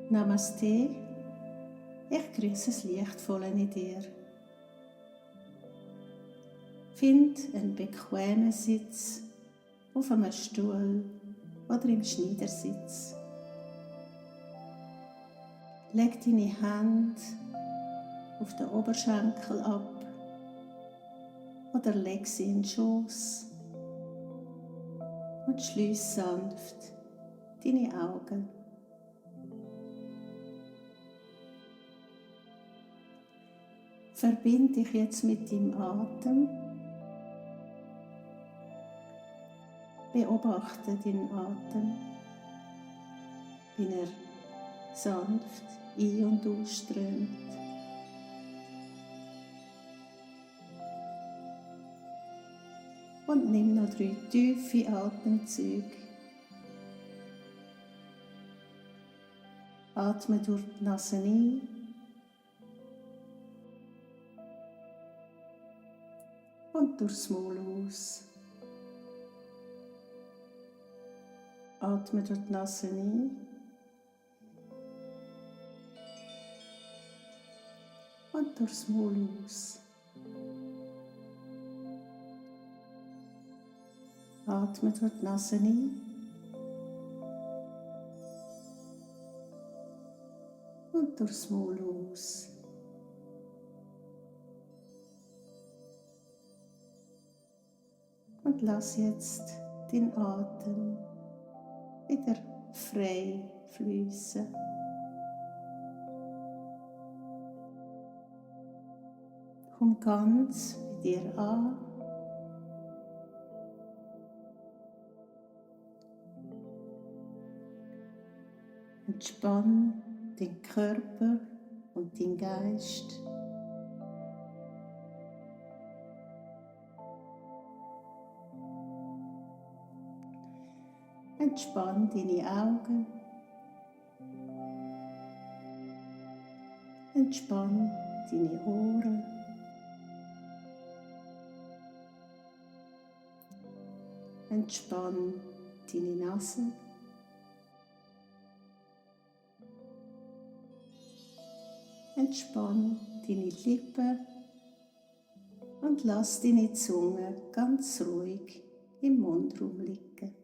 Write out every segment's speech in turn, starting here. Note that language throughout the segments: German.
Namaste, ich grüße das Lichtvolle in dir. Find einen bequemen Sitz auf einem Stuhl oder im Schneidersitz. Leg deine Hände auf den Oberschenkel ab oder leg sie in den Schoß und schließ sanft deine Augen. Verbinde dich jetzt mit deinem Atem. Beobachte deinen Atem, wie er sanft ein- und ausströmt. Und nimm noch 3 tiefe Atemzüge. Atme durch die Nase ein und durchs Maul aus. Atme durch die Nase ein und durchs Maul aus. Atme durch die Nase ein und durchs Maul aus. Und lass jetzt den Atem wieder frei fließen. Komm ganz bei dir an. Entspann den Körper und den Geist. Entspann deine Augen. Entspann deine Ohren. Entspann deine Nase. Entspann deine Lippen und lass deine Zunge ganz ruhig im Mundraum liegen.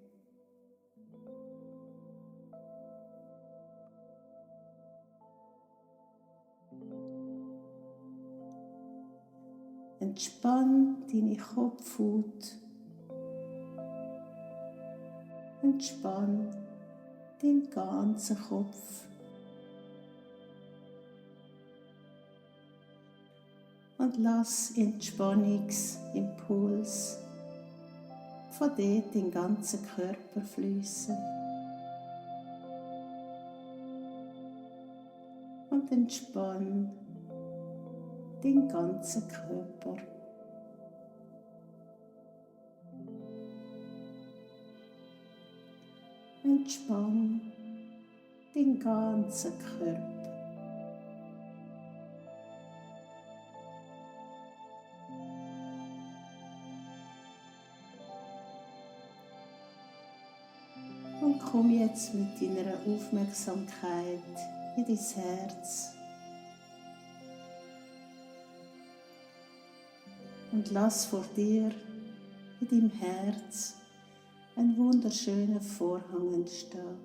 Entspann deine Kopfhaut. Entspann den ganzen Kopf. Und lass Entspannungsimpuls von dort den ganzen Körper fließen. Und entspann den ganzen Körper. Entspann den ganzen Körper. Und komm jetzt mit deiner Aufmerksamkeit in dein Herz. Und lass vor dir in deinem Herz einen wunderschönen Vorhang entstehen.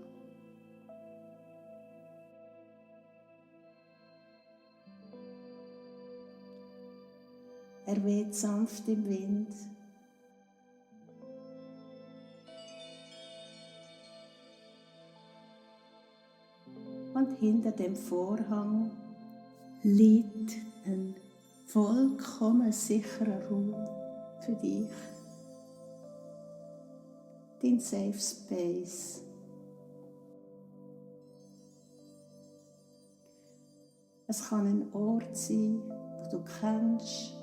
Er weht sanft im Wind. Und hinter dem Vorhang liegt ein vollkommen sicherer Raum für dich. Dein Safe Space. Es kann ein Ort sein, den du kennst.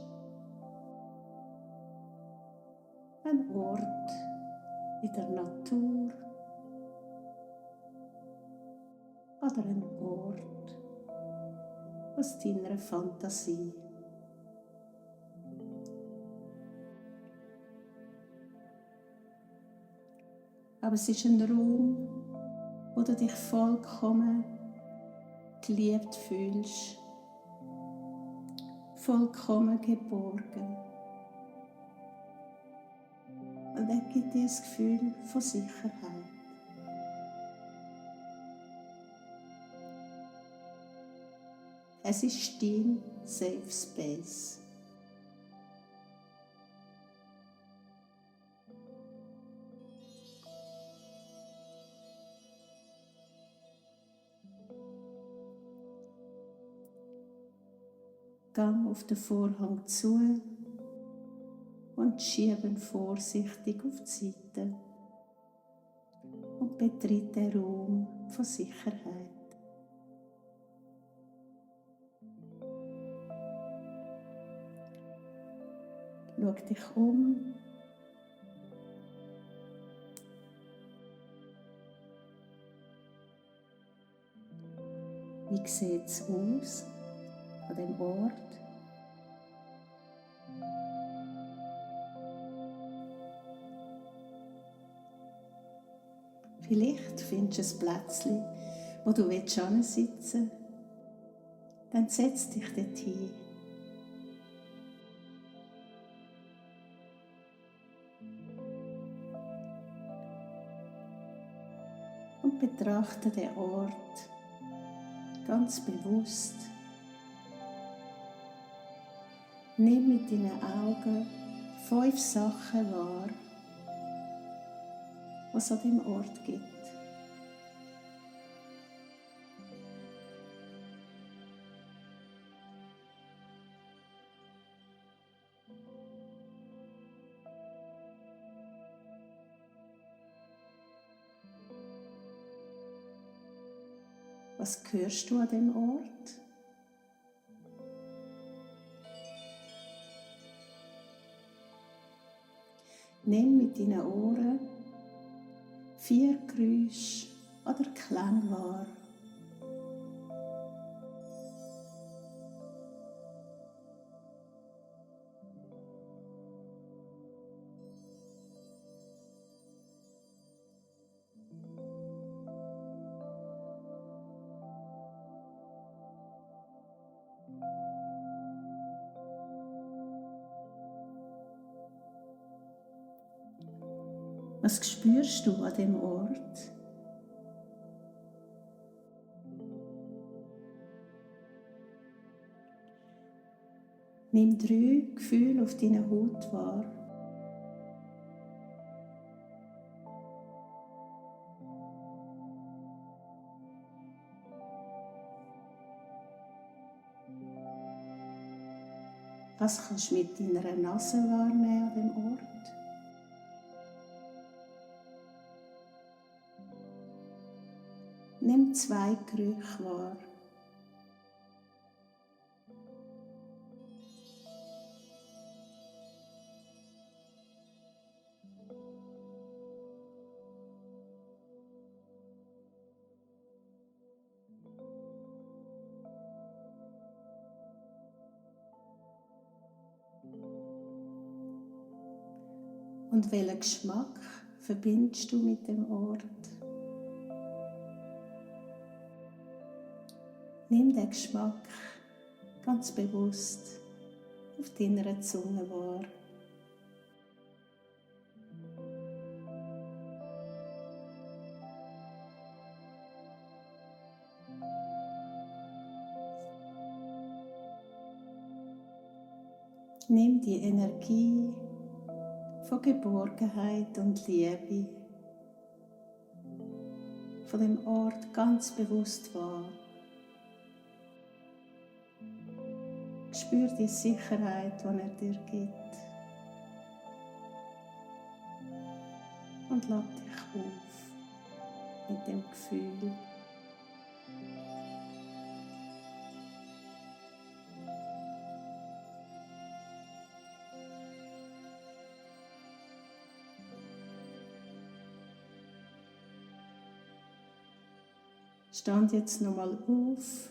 Ein Ort in der Natur. Oder ein Ort aus deiner Fantasie. Aber es ist ein Raum, wo du dich vollkommen geliebt fühlst, vollkommen geborgen. Und er gibt dir das Gefühl von Sicherheit. Es ist dein Safe Space. Gang auf den Vorhang zu und schieben vorsichtig auf die Seite und betritt den Raum von Sicherheit. Schau dich um. Wie sieht es aus an dem Ort? Vielleicht findest du ein Plätzchen, wo du sitzen willst. Dann setz dich dort hin. Und betrachte den Ort ganz bewusst. Nimm mit deinen Augen 5 Sachen wahr, die es an diesem Ort gibt. Was hörst du an dem Ort? Nimm mit deinen Ohren 4 Geräusche oder Klänge wahr. Was spürst du an dem Ort? Nimm 3 Gefühle auf deiner Haut wahr. Was kannst du mit deiner Nase wahrnehmen an dem Ort? Nimm 2 Gerüche wahr. Und welchen Geschmack verbindest du mit dem Ort? Nimm den Geschmack ganz bewusst auf deiner Zunge wahr. Nimm die Energie von Geborgenheit und Liebe von dem Ort ganz bewusst wahr. Spür die Sicherheit, die er dir gibt. Und lad dich auf mit dem Gefühl. Stand jetzt nochmal auf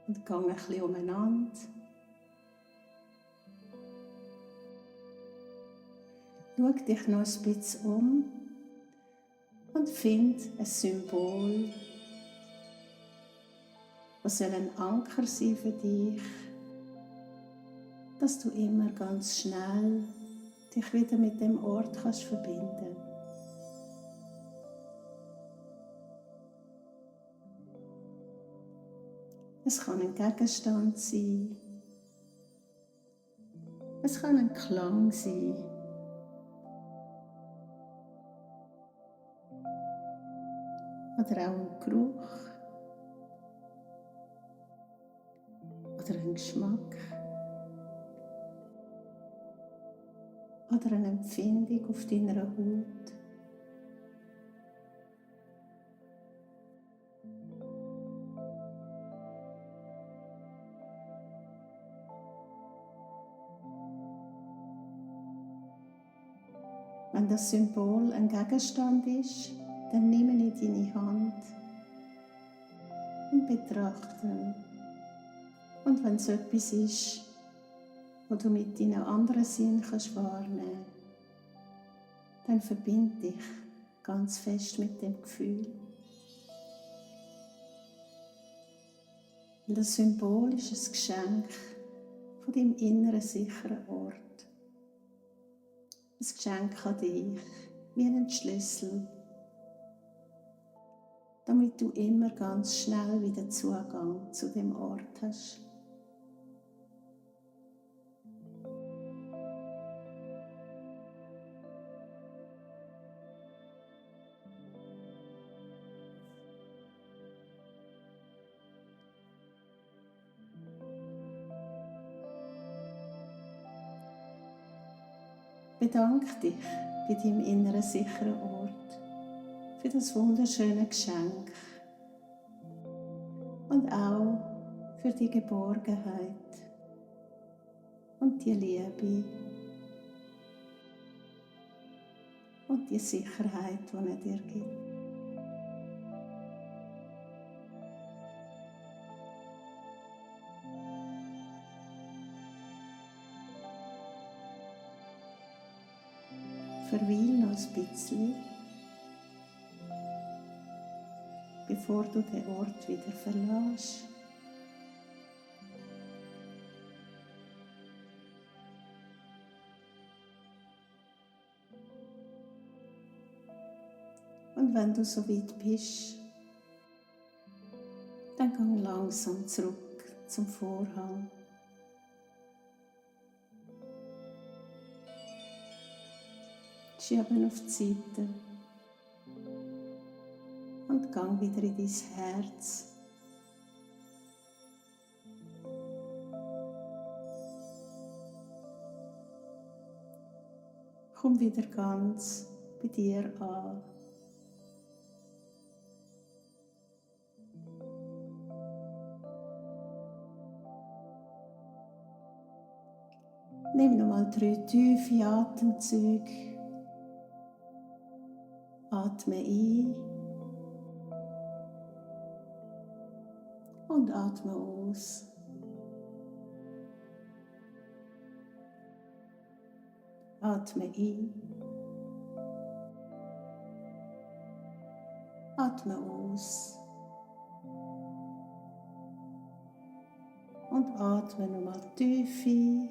und gang ein bisschen umeinander. Schau dich noch ein bisschen um und find ein Symbol, was soll ein Anker sein für dich, dass du immer ganz schnell dich wieder mit dem Ort kannst verbinden. Es kann ein Gegenstand sein, es kann ein Klang sein, oder auch ein Geruch oder ein Geschmack oder eine Empfindung auf deiner Haut. Wenn das Symbol ein Gegenstand ist, dann nimm ihn in deine Hand und betrachte ihn. Und wenn es etwas ist, was du mit deinen anderen Sinnen wahrnehmen kannst, dann verbind dich ganz fest mit dem Gefühl. Und das Symbol ist ein Geschenk von deinem inneren sicheren Ort. Ein Geschenk an dich, wie ein Schlüssel, damit du immer ganz schnell wieder Zugang zu dem Ort hast. Bedank dich bei deinem inneren sicheren Ort für das wunderschöne Geschenk und auch für die Geborgenheit und die Liebe und die Sicherheit, die er dir gibt. Verweil noch ein bisschen, bevor du den Ort wieder verlässt. Und wenn du so weit bist, dann geh langsam zurück zum Vorhang. Schieben auf die Seite und gang wieder in dein Herz. Komm wieder ganz bei dir an. Nimm nochmal 3 tiefe Atemzüge. Atme ein und atme aus. Atme ein, atme aus und atme nochmal tief ein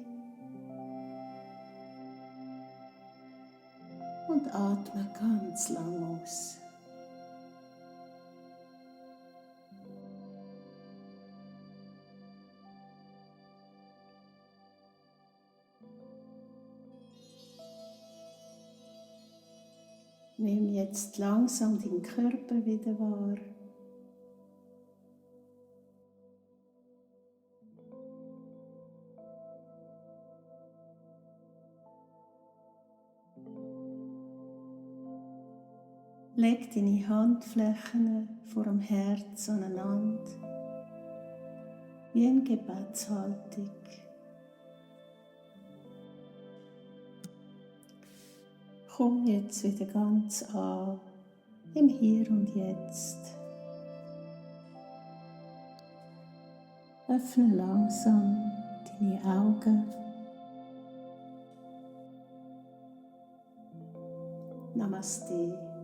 und atme ganz lang aus. Nimm jetzt langsam den Körper wieder wahr. Leg deine Handflächen vor dem Herz aneinander, wie in Gebetshaltung. Komm jetzt wieder ganz an, im Hier und Jetzt. Öffne langsam deine Augen. Namaste.